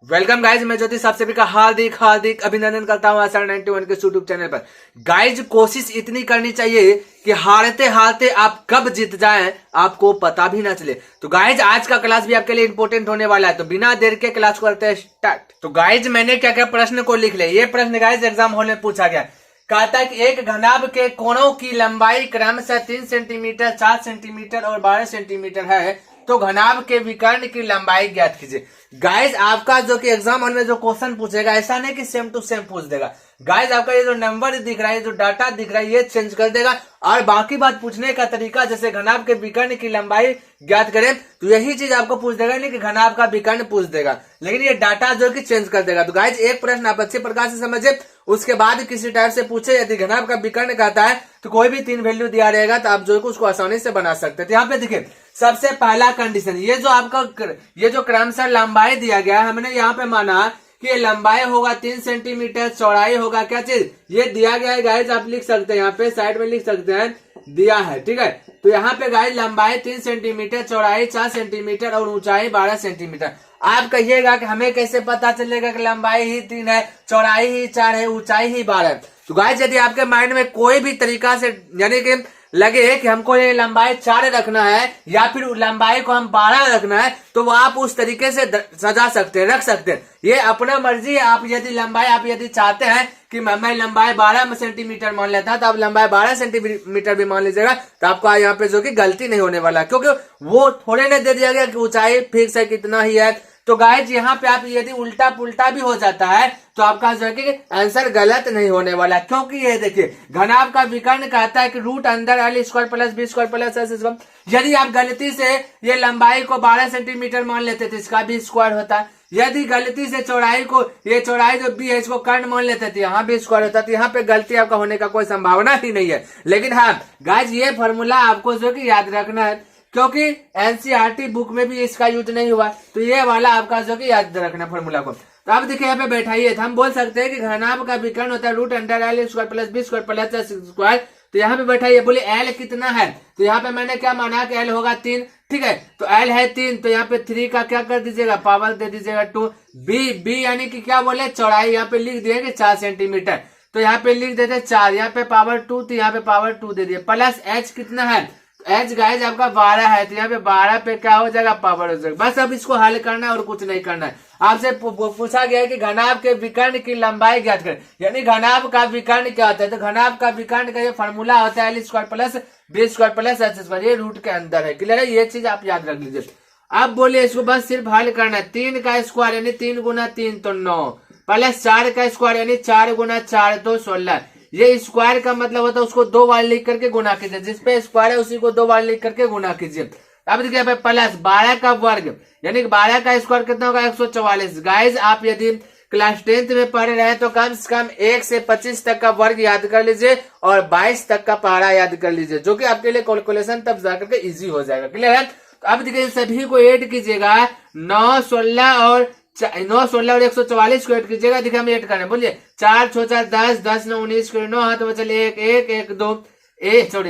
Welcome guys, मैं ज्योतिष आप सभी का हार्दिक अभिनंदन करता हूँ आशा 91 के यूट्यूब चैनल पर। गाइज कोशिश इतनी करनी चाहिए कि हारते हारते आप कब जीत जाएं आपको पता भी ना चले। तो गाइज आज का क्लास भी आपके लिए इंपॉर्टेंट होने वाला है, तो बिना देर के क्लास को करते हैं स्टार्ट। तो गाइज मैंने क्या क्या प्रश्न को लिख लिया। ये प्रश्न गाइज एग्जाम हॉल में पूछा गया। कहता है कि एक घनाभ के कोणों की लंबाई क्रमशः 3 सेंटीमीटर, 4 सेंटीमीटर और 12 सेंटीमीटर है, तो घनाभ के विकर्ण की लंबाई ज्ञात कीजिए। गाइज आपका जो कि एग्जाम हॉल में जो क्वेश्चन पूछेगा ऐसा नहीं कि सेम टू सेम पूछ देगा। गाइज आपका ये जो नंबर दिख रहा है, जो डाटा दिख रहा है, ये चेंज कर देगा और बाकी बात पूछने का तरीका, जैसे घनाभ के विकर्ण की लंबाई ज्ञात करें तो यही चीज आपको पूछ देगा, नहीं कि घनाभ का विकर्ण पूछ देगा, लेकिन ये डाटा जो कि चेंज कर देगा। तो गाइज एक प्रश्न आप अच्छे प्रकार से समझे, उसके बाद किसी टाइप से पूछे यदि घनाभ का विकर्ण कहता है तो कोई भी 3 वैल्यू दिया रहेगा तो आप जो उसको आसानी से बना सकते हैं। तो यहाँ पे देखिए सबसे पहला कंडीशन, ये जो आपका ये जो क्रमशः लंबाई दिया गया है, हमने यहाँ पे माना कि लंबाई होगा 3 सेंटीमीटर, चौड़ाई होगा क्या चीज, ये दिया गया है गाइज। आप लिख सकते हैं यहाँ पे साइड में लिख सकते हैं, दिया है, ठीक है। तो यहाँ पे गाइज लंबाई 3 सेंटीमीटर, चौड़ाई 4 सेंटीमीटर और ऊंचाई 12 सेंटीमीटर। आप कहिएगा कि हमें कैसे पता चलेगा कि लंबाई ही 3 है, चौड़ाई ही 4 है, ऊंचाई ही 12 है। तो गाइज यदि आपके माइंड में कोई भी तरीका से यानी कि लगे कि हमको ये लंबाई 4 रखना है या फिर लंबाई को हम 12 रखना है, तो वो आप उस तरीके से सजा सकते हैं, रख सकते हैं। ये अपना मर्जी है। आप यदि लंबाई आप यदि चाहते हैं कि मैं लंबाई 12 सेंटीमीटर मान लेता है, तो आप लंबाई 12 सेंटीमीटर भी मान लीजिएगा, तो आपको यहाँ पे जो कि गलती नहीं होने वाला, क्योंकि वो थोड़े ने दे दिया गया कि ऊंचाई फिक्स है कितना ही है। तो गाइज यहाँ पे आप यदि उल्टा पुल्टा भी हो जाता है तो आपका जो है कि आंसर गलत नहीं होने वाला, क्योंकि ये देखिए घनाभ का विकर्ण कहता है कि रूट अंदर l square plus b square plus s square. यदि आप गलती से ये लंबाई को 12 सेंटीमीटर मान लेते तो इसका भी स्क्वायर होता। यदि गलती से चौड़ाई को, ये चौड़ाई जो b है इसको कर्ण मान लेते थे, यहाँ भी स्क्वायर होता। तो यहाँ पे गलती आपका होने का कोई संभावना ही नहीं है। लेकिन हाँ गाइज ये फॉर्मूला आपको जो कि याद रखना है, क्योंकि एनसीईआरटी बुक में भी इसका यूज नहीं हुआ, तो ये वाला आपका जो कि याद रखना फॉर्मूला को। तो आप देखिए यहाँ पे बैठाइए, तो हम बोल सकते हैं कि घनाभ का विकर्ण होता है root under l square plus b square plus s square. तो यहाँ पे बैठाइए, बोले l कितना है, तो यहाँ पे मैंने क्या माना कि l होगा 3, ठीक है। तो l है 3, तो यहाँ पे 3 का क्या कर दीजिएगा, पावर दे दीजिएगा 2। b यानी कि क्या बोले, चौड़ाई यहाँ पे लिख दिए 4 सेंटीमीटर, तो यहाँ पे लिख देते 4, यहाँ पे पावर 2, तो यहाँ पे पावर 2 दे दिए, प्लस h कितना है, एच गाइज आपका 12 है, तो यहाँ पे 12 पे क्या हो जाएगा, पावर हो जाएगा। बस अब इसको हल करना है और कुछ नहीं करना है। आपसे पूछा गया है कि घनाभ के विकर्ण की लंबाई ज्ञात करें, यानी घनाभ का विकर्ण क्या होता है। तो घनाभ का विकर्ण का ये फॉर्मूला होता है l square plus b square plus s square, ये रूट के अंदर है। क्लियर है, ये चीज आप याद रख लीजिए। अब बोलिए इसको बस सिर्फ हल करना है। 3 का स्क्वायर यानी 3 गुना 3 तो 9, प्लस 4 का स्क्वायर यानी 4 गुना 4 तो 16। ये स्क्वायर का मतलब होता है उसको 2 बार लिख करके गुना कीजिए, जिसपे स्क्वायर है उसी को 2 बार लिख करके गुना कीजिए। अब देखिए यहाँ पे प्लस 12 का वर्ग यानी 12 का स्क्वायर कितना होगा, 144। गाइज आप यदि क्लास 10th में पढ़ रहे हैं तो कम से कम 1 से 25 तक का वर्ग याद कर लीजिए और 22 तक का पहाड़ा याद कर लीजिए, जो कि आपके लिए कैलकुलेशन तब जाकर के इजी हो जाएगा। क्लियर है। तो अब देखिए सभी को ऐड कीजिएगा, 9, 16 और 144 को ऐड कीजिएगा। देखिए हम ऐड करें, बोलिए 4 6 4 10, 10 9 19 को 9 हाथ में चलिए 1 1 1 2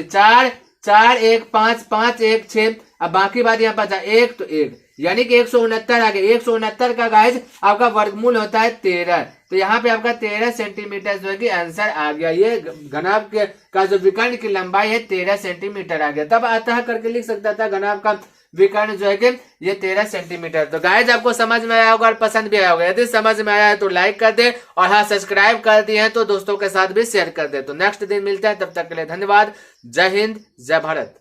4 4 1 5 5 1 6। अब बाकी बात यहाँ बचा 1 तो 1, यानी कि 169 आ गया। 169 का गाइज आपका वर्गमूल होता है 13, तो यहाँ पे आपका 13 सेंटीमीटर जो है कि आंसर आ गया। ये घनाभ के का जो विकर्ण की लंबाई है 13 सेंटीमीटर आ गया। तब अतः करके लिख सकता था घनाभ का विकर्ण जो है कि ये 13 सेंटीमीटर। तो गाइज आपको समझ में आया होगा और पसंद भी आया होगा। यदि समझ में आया है तो लाइक कर दे, और हाँ सब्सक्राइब कर दिए हैं तो दोस्तों के साथ भी शेयर कर दे। तो नेक्स्ट दिन मिलते हैं, तब तक के लिए धन्यवाद। जय हिंद, जय भारत।